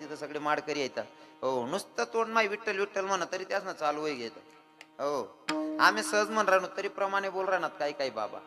तिथं सगळे माडकरी येतात. हो नुसतं तोंड नाही विठ्ठल विठ्ठल म्हणा तरी त्याच ना चालू आहे घेत. हो आम्ही सहज म्हण राहतो तरी प्रमाणे बोल राहणार काही काही बाबा.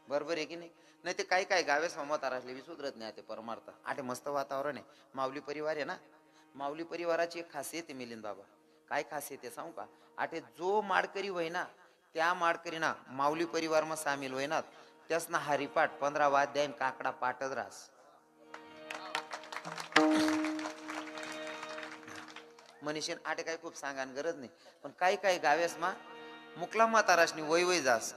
बरोबर आहे की नाही? नाही ते काही काही गावे समोर असले बी सुधरत नाही ते परमार्थ. आठे मस्त वातावरण आहे. माऊली परिवार आहे ना, माऊली परिवाराची एक खासियत आहे मिलिंद बाबा. काय खासियत आहे सांगू का? आठे जो माडकरी होय ना त्या माडकरीना माऊली परिवार मा सामील होय ना त्यास ना हरिपाठ 15 वाद्य काकडा पाठच रास. मनीषेन आटे काय खूप सांगान गरज नाही, पण काही काही गावेस मा मुकला म्हाताराशनी वय वय जास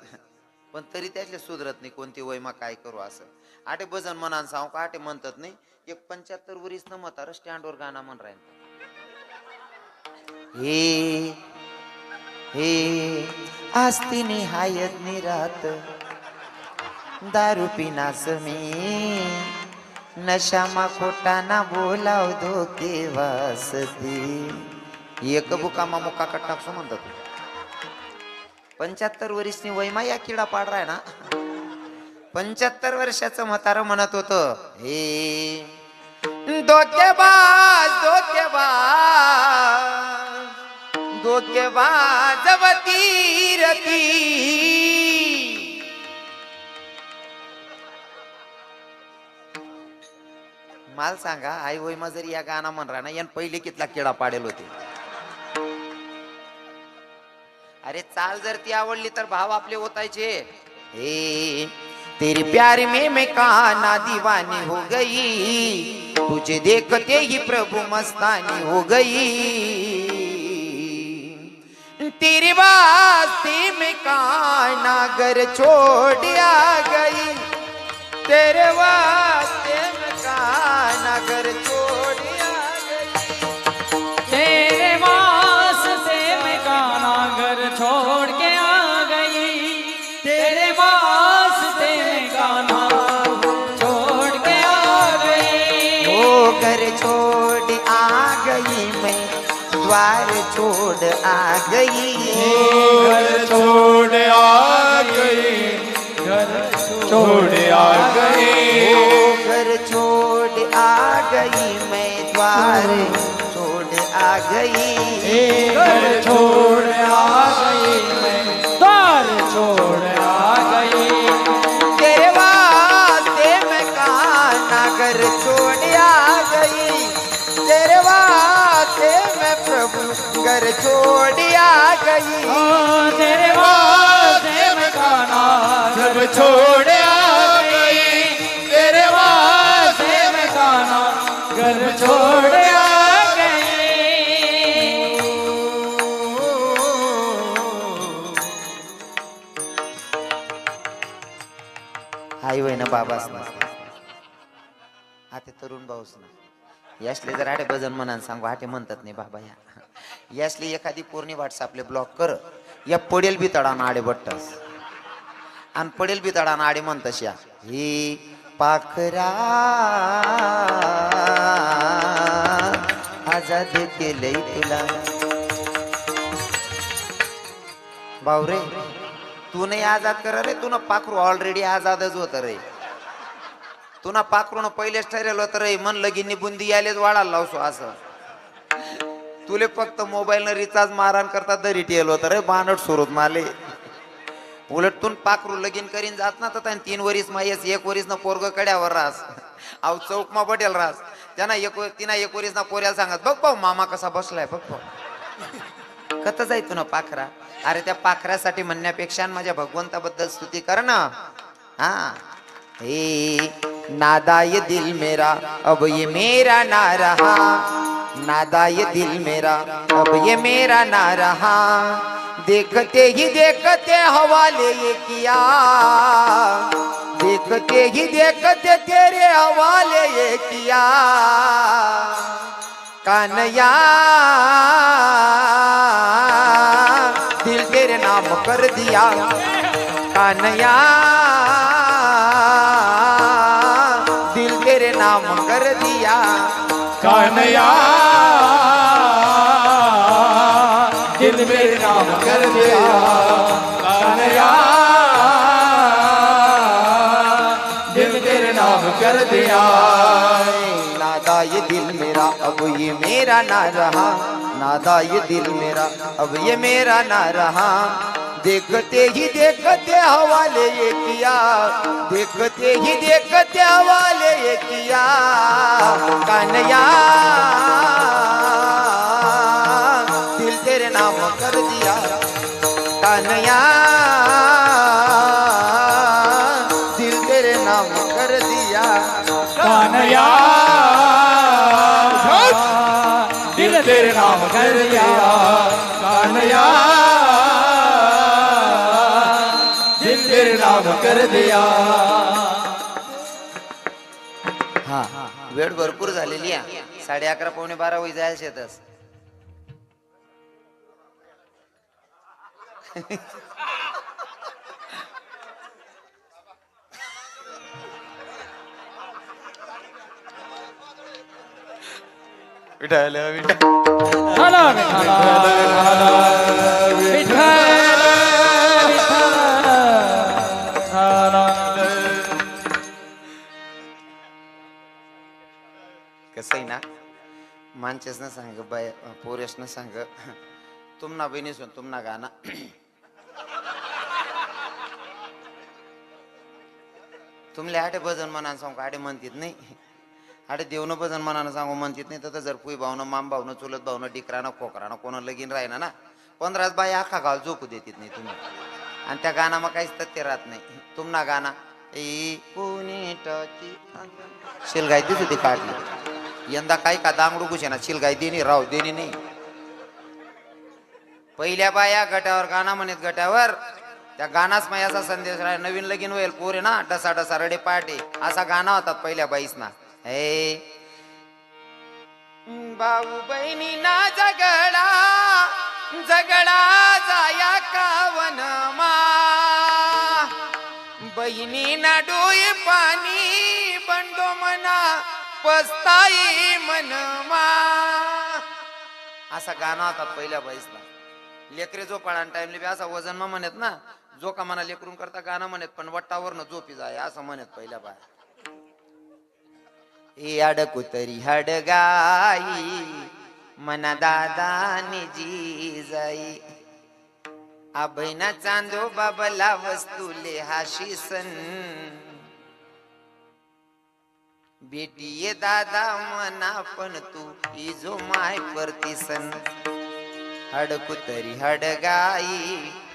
पण तरी त्यातले सुधरत नाही कोणती वय मा काय करू असं. आटे भजन म्हणान सांगू का आटे म्हणतात नाही एक 75 वर्ष न म्हातारा स्टँडवर गाणं म्हण राहील. हे हे आस्ती निहायत निरात दारू पिनास मी नशामा खोटाना बोलाव धोके वासती एक बुकामा मुका कट्टाक्सो म्हणतात. 75 वर्षनी वयमा या किडा पाड राय ना. 75 वर्षाचं म्हातारं म्हणत होतं हे धोकेबाज धोकेबाज धोकेबाज वतीरती. माल सांगा आई वयमा जरी या गाणं म्हण राहा ना यान पहिले कितला किडा पाडेल होते. अरे चाल जर ती आवडली तर भाव आपले होतायचे. हे तेरी प्यार में मैं काना दीवानी हो गई तुझे देखते ही प्रभु मस्तानी हो गई तेरी वास्ते में काना घर छोड़ आ गई तेरे वास्ते में काना घर छोड़ आ गई तेरे वास्ते मैं काना घर छोड़ के आ गई तेरे वास्ते मैं काना छोड़ के आ गई. ओ घर छोड़ आ गई मैं द्वार छोड़ आ गई घर छोड़ आ गई घर छोड़ आ गई ओ घर छोड़ आ गई मैं द्वार छोड़ आ गई घर छोड़ आ गई मैं द्वार छोड़ आ गई तेरे वास्ते मैं काना घर छोड़ आ गई तेरे वास्ते मैं प्रभु घर छोड़ आ गई तेरे वास्ते मैं काना सब छोड़ आ गई तेरे वास्ते मैं काना घर छोड़ आ गई. हाय वय ना बाबास ना आता तरुण भाऊस ना यासले जर आटे भजन म्हणान सांगू आटे म्हणतात नाही बाबा या यासले एखादी पूर्णी व्हॉट्सअपले ब्लॉक कर या पडेल बी तडा आडे बट्टस आणि पडेल बी तडा आडे म्हणतस या ही पाखरा आजाद केलंय तुला भाऊ रे तू नाही आजाद कर रे तू ना पाखरू ऑलरेडी आजादच होत रे. तू ना पाखरून पहिलेच ठरेल होत रे मन लगीनी बुंदी यायलेच वाढायला लावसो असं. तुले फक्त मोबाईल न रिचार्ज मारान करता दरी टेल होत रे बानट सुरूत माले. उलट तू पाखरू लगीन करीन जात ना तर 3 वरीस मायस 1 वरीस ना पोरग कड्यावर रास अव चौक मा बटेल रास त्यांना 1 वरीस ना पोऱ्याला सांगत बघ भाऊ मामा कसा बसलाय बघ भाऊ कत जाय तू ना पाखरा. अरे त्या पाखऱ्यासाठी म्हणण्यापेक्षा माझ्या भगवंताबद्दल स्तुती कर ना. हा हे नादाय दिल मेरा अब ये मेरा ना रहा नादाय दिल मेरा अब ये मेरा ना रहा देखते ही देखते हवाले ये किया देखते ही देखते तेरे हवाले ये किया कान्हैया दिल तेरे नाम कर दिया कान्हैया दिल तेरे नाम कर दिया कान्हैया दिल मेरे नाम कर दिया कान्हैया दिल तेरे नाम कर दिया नादा ये दिल मेरा अब ये मेरा ना रहा, नादा ये दिल मेरा अब ये मेरा ना रहा। देखते ही देखते हवाले ये किया, देखते ही देखते हवाले ये किया। कान्हैया दिल तेरे नाम कर दिया, कान्हैया दिल तेरे नाम कर दिया। कान्हैया दिल तेरे नाम कर दिया, कान्हैया दिल तेरे नाम कर दिया। हा वेळ भरपूर झालेली आहे, 11:30 पावणे 12 होई जायला शेतच. विठाल विठाल विठ्ठल कसं आहे ना, माणसेस ना सांग बाय पोरेस ना सांग, तुमना बहिणीसून तुमना गाणं तुमले आठे भजन मनानं सांगू आठे म्हणतीत नाही, आठे देवनं भजन मनानं सांगू म्हणतीत नाही. तर जर पुई भावनं माम भावनं चुलत भावनं डिकरानं खोकरानं कोणा लगीन राहिना ना 15 बाई अख्खा गाव झोपू देतीत नाही तुम्ही. आणि त्या गाणं मग काहीच तथ्य राहत नाही. तुमना गाणं ए कोणी टाकी शिलगाई तीच होती काढली यंदा काय का दांगडू घुसेना शिलगाई देणी राव देणी नाही. पहिल्या बाया गटावर गाणं म्हणत गटावर त्या गाणाच मग असा संदेश राह नवीन लगीन होईल पोरे ना डसा डसा रडे पाटे असा गाणं होतात पहिल्या बाईस ना. हे भाऊ बहिणी ना झगडा झगडा जाया कावन मा बहिणी ना डोळे पाणी बंडो मना पस्ताई मनमा असा गाणं होतात पहिल्या बाईसला. लेकरे झोपाळा टाइमले बी असा वजन मग म्हणत ना जो का मना लेकरून करता गाणं म्हणत पण वट्टावर न झोपी जाय असं म्हणत पहिल्या बाय. ए अडकू तरी हडगाई मना दादा निजी जाई आबैना चांदो बाबला वस्तुले हाशी सन बेटी दादा मना पण तू इजो माय परती सन हडकू तरी हडगाई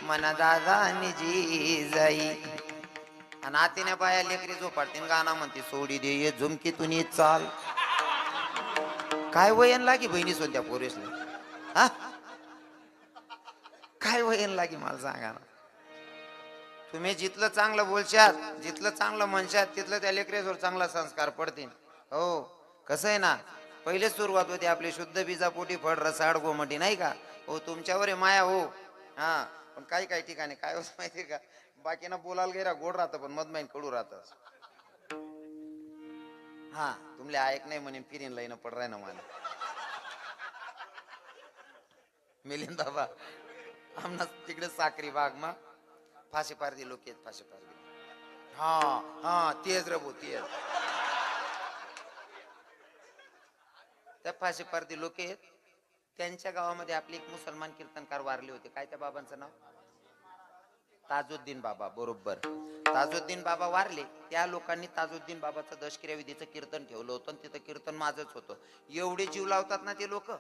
मना दादा निजी जाई. आणि आतीने बाया लेकरी झोपाडतीन गाणं म्हणते सोडी दे ये झुमकीतून चाल. काय वयन लागी बहिणी सोनत्या पोरेसले हा काय वयन लागी मला सांगा ना. तुम्ही जिथलं चांगलं बोलशात जिथलं चांगलं म्हणशात तिथलं त्या लेकरेवर चांगला संस्कार पडतील. हो कसं आहे ना पहिले सुरुवात होती आपली शुद्ध बीजा पोटी फड रसाड गोमटी नाही का. हो तुमच्यावर माया हो हा पण काही काही ठिकाणी काय होत माहितीये का बाकीना बोलायला गेला गोड राहतं पण मधमाईन कडू राहत. हा तुमले ऐक नाही म्हणे फिरीन लाईन पड राय ना मला मिलिंद बाबा आमना तिकडे साखरी बाग मा फाशी पारदी लोक आहेत फाशी पारदी हा हा तेज रबो तेज त्या फाशी पारदी लोक आहेत. त्यांच्या गावामध्ये आपले एक मुसलमान कीर्तनकार वारले होते. काय त्या बाबांचं नाव ताजुद्दीन बाबा. बरोबर ताजुद्दीन बाबा वारले. त्या लोकांनी ताजुद्दीन बाबाचं दशक्रिया विधीचं कीर्तन ठेवलं होतं आणि तिथं कीर्तन माझंच होतं. एवढे जीव लावतात ना ते लोक.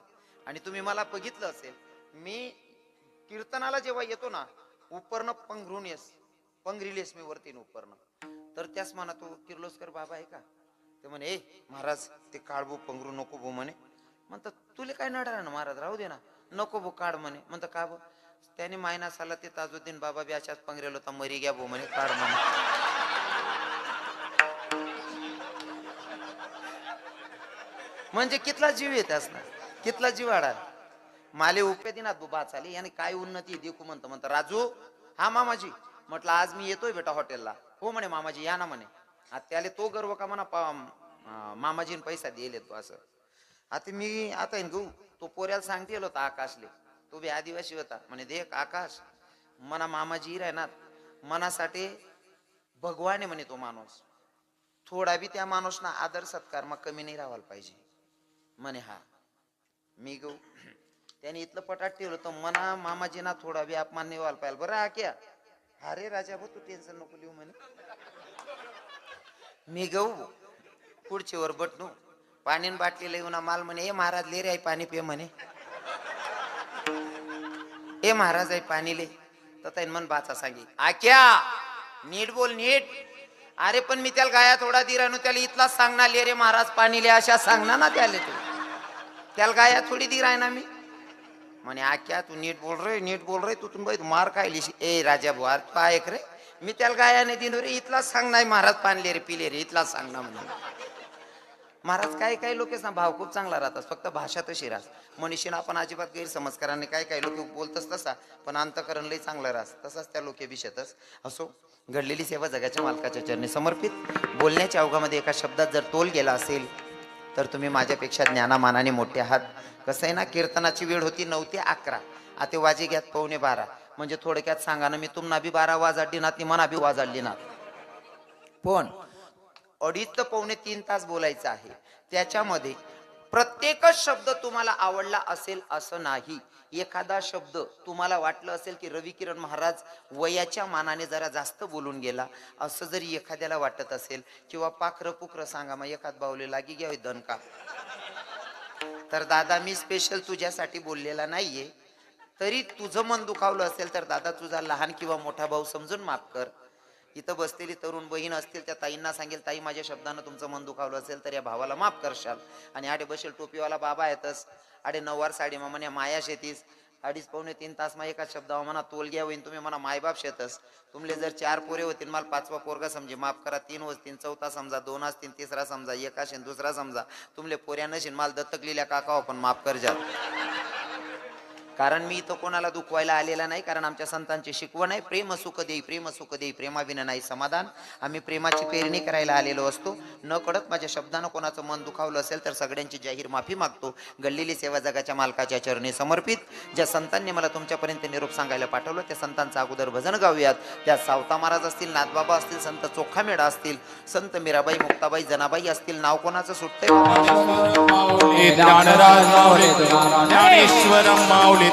आणि तुम्ही मला बघितलं असेल मी कीर्तनाला जेव्हा येतो ना उपरनं पंघरिलेस मी वरती उपरनं तर त्याच म्हणा तो किर्लोस्कर बाबा आहे का ते म्हणे ए महाराज ते काढबो पंघरू नको भो म्हणे. म्हणतात तुले काय नडणार ना महाराज राहू दे ना नको भो काढ म्हणे. म्हणतं का भो त्याने मायना साला ते ताजुद्दीन बाबा बी अशाच पंगरेल होता मरी घ्या भो म्हणे काढ म्हणे. म्हणजे कितला जीव येत असणार कितला जीव आडा माले उपे दिनात बुबा चाली याने काय उन्नती देखू म्हणतं. म्हणतं राजू हा मामाजी म्हटलं आज मी येतोय बेटा हॉटेलला. हो म्हणे मामाजी या ना म्हणे. आता त्याला तो गर्व का म्हणा मामाजीने पैसा दिले तो असं. आता मी आता गहू तो पोऱ्याला सांगते होता आकाशले तो बी आदिवासी होता म्हणे देख आकाश मना मामाजी राहणार मनासाठी भगवान आहे म्हणे तो माणूस थोडा बी त्या माणूसना आदर सत्कार मग कमी नाही राहायला पाहिजे. म्हणे हा मी गहू. त्याने इथलं पटात ठेवलं तर मना मामाजीना थोडा बी अपमान नाही व्हायला पाहिजे. बरं आक्या, अरे राजा भाऊ तू टेन्शन नको लिहू म्हणे. मी गहू पुढची वर बटनू पाणी बाटली येऊन माल म्हणे ए महाराज ले रे आई पाणी पे म्हणे. ए महाराज आई पाणी ले तर त्याने मन बाचा सांगी आक्या नीट बोल नीट. अरे पण मी त्याला गाया थोडा दि राहणू त्याला इथलाच सांगणार ले रे महाराज पाणी ले अशा सांगणार ना त्याला. तू त्याला गाया थोडी दि राह ना मी म्हणे आक्या तू नीट बोल रे तू तुम्ही मार खायली. ए राजा बुवा तू ऐक रे मी त्याला गायाने दिलो रे इथलाच सांगणार महाराज पाणी ले रे पिले रे इथलाच सांगणार म्हणे. महाराज काही लोक ना भाव खूप चांगला राहतात फक्त भाषा तशी राहत. मनीषीनं आपण अजिबात गैरसमज कराने काही लोक बोलतच तसा पण अंतकरण लई चांगलं राहत तसाच त्या लोके विषयतच असो. घडलेली सेवा जगाच्या मालकाच्या चरणी समर्पित. बोलण्याच्या अवघामध्ये एका शब्दात जर तोल गेला असेल तर तुम्ही माझ्यापेक्षा ज्ञानामानाने मोठे आहात. कसं आहे ना कीर्तनाची वेळ होती 9 ते 11 आता वाजे घ्यात 11:45 म्हणजे थोडक्यात सांगा ना मी तुम्हाला बी 12 वाजाडली ना ती मना बी वाजाडली ना पण 2.5 ते 2.5-3 तास बोलायचं आहे. त्याच्यामध्ये प्रत्येकच शब्द तुम्हाला आवडला असेल असं नाही. एखादा शब्द तुम्हाला वाटलं असेल की रवी किरण महाराज वयाच्या मानाने जरा जास्त बोलून गेला असं जरी एखाद्याला वाटत असेल किंवा पाखरं पुखरं सांगा मग एखाद बावले लागी घ्यावी दणका तर दादा मी स्पेशल तुझ्यासाठी बोललेला नाहीये. तरी तुझं मन दुखावलं असेल तर दादा तुझा लहान किंवा मोठा भाऊ समजून माफ कर. इथं बसलेली तरुण बहीण असतील त्या ताईंना सांगेल ताई माझ्या शब्दानं तुमचं मन दुखावलं असेल तर या भावाला माफ करशाल. आणि आडे बसेल टोपीवाला बाबा येतस आडे 9वार साडी म्हणे माया शेतीस 2.5-3 तास मा एका शब्दावर म्हणा तोल घ्या होईन तुम्ही म्हणा मायबाप शेतस. तुमले जर 4 पोरे होतील मला 5वा पोरगा समजे माफ करा 3 असतील 4था समजा 2 असतील 3रा समजा 1 असेल 2रा समजा तुमले पोऱ्या नशील मला दत्तक लिहिल्या काका पण माफ कर जा. कारण मी इथं कोणाला दुखवायला आलेला नाही. कारण आमच्या संतांची शिकवण आहे प्रेम सुख देई प्रेमाविना नाही समाधान. आम्ही प्रेमाची पेरणी करायला आलेलो असतो. न कळत माझ्या शब्दानं कोणाचं मन दुखावलं असेल तर सगळ्यांची जाहीर माफी मागतो. घडलेली सेवा जगाच्या मालकाच्या चरणी समर्पित. ज्या संतांनी मला तुमच्यापर्यंत निरोप सांगायला पाठवलं त्या संतांचं अगोदर भजन गाऊयात. त्यात सावता महाराज असतील नाथबाबा असतील संत चोखामेडा असतील संत मीराबाई मुक्ताबाई जनाबाई असतील. नाव कोणाचं सुटतंय ज्ञानराज माऊली ज्ञानेश्वर माऊली